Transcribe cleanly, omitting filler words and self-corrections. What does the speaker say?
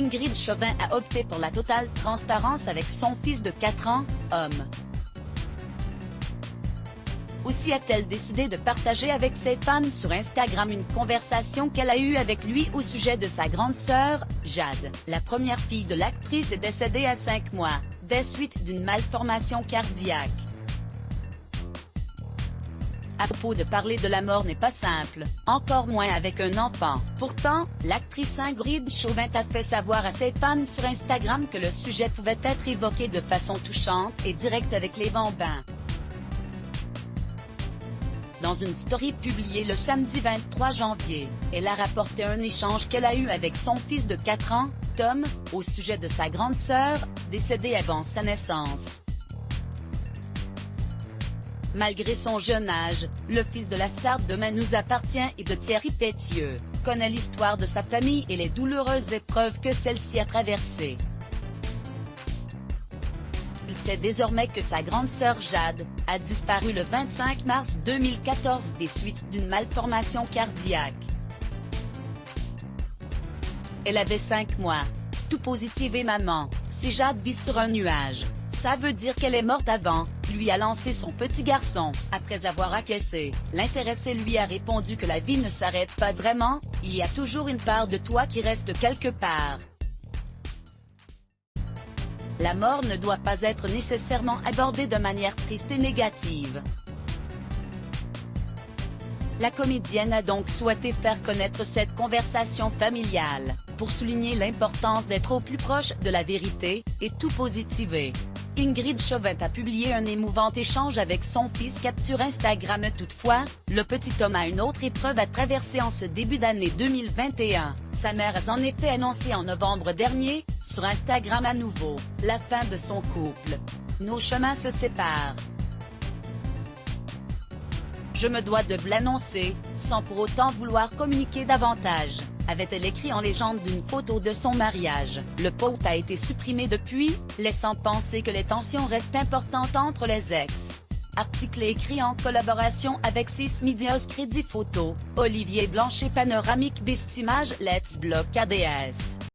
Ingrid Chauvin a opté pour la totale transparence avec son fils de 4 ans, homme. Aussi a-t-elle décidé de partager avec ses fans sur Instagram une conversation qu'elle a eue avec lui au sujet de sa grande sœur, Jade. La première fille de l'actrice est décédée à 5 mois, des suites d'une malformation cardiaque. À propos de parler de la mort n'est pas simple, encore moins avec un enfant. Pourtant, l'actrice Ingrid Chauvin a fait savoir à ses fans sur Instagram que le sujet pouvait être évoqué de façon touchante et directe avec les bambins. Dans une story publiée le samedi 23 janvier, elle a rapporté un échange qu'elle a eu avec son fils de 4 ans, Tom, au sujet de sa grande sœur, décédée avant sa naissance. Malgré son jeune âge, le fils de la star Demain nous appartient et de Thierry Pétieux, connaît l'histoire de sa famille et les douloureuses épreuves que celle-ci a traversées. Il sait désormais que sa grande sœur Jade a disparu le 25 mars 2014 des suites d'une malformation cardiaque. Elle avait 5 mois. Tout positivé maman, si Jade vit sur un nuage, ça veut dire qu'elle est morte avant, lui a lancé son petit garçon. Après avoir acquiescé, l'intéressé lui a répondu que la vie ne s'arrête pas vraiment, il y a toujours une part de toi qui reste quelque part. La mort ne doit pas être nécessairement abordée de manière triste et négative. La comédienne a donc souhaité faire connaître cette conversation familiale, pour souligner l'importance d'être au plus proche de la vérité, et tout positiver. Ingrid Chauvin a publié un émouvant échange avec son fils capture Instagram. Toutefois, le petit homme a une autre épreuve à traverser en ce début d'année 2021. Sa mère a en effet annoncé en novembre dernier, sur Instagram à nouveau, la fin de son couple. Nos chemins se séparent. Je me dois de vous l'annoncer, sans pour autant vouloir communiquer davantage, avait-elle écrit en légende d'une photo de son mariage. Le post a été supprimé depuis, laissant penser que les tensions restent importantes entre les ex. Article écrit en collaboration avec 6 Medias Crédit Photo, Olivier Blanchet Panoramique Best Images Let's Block ADS.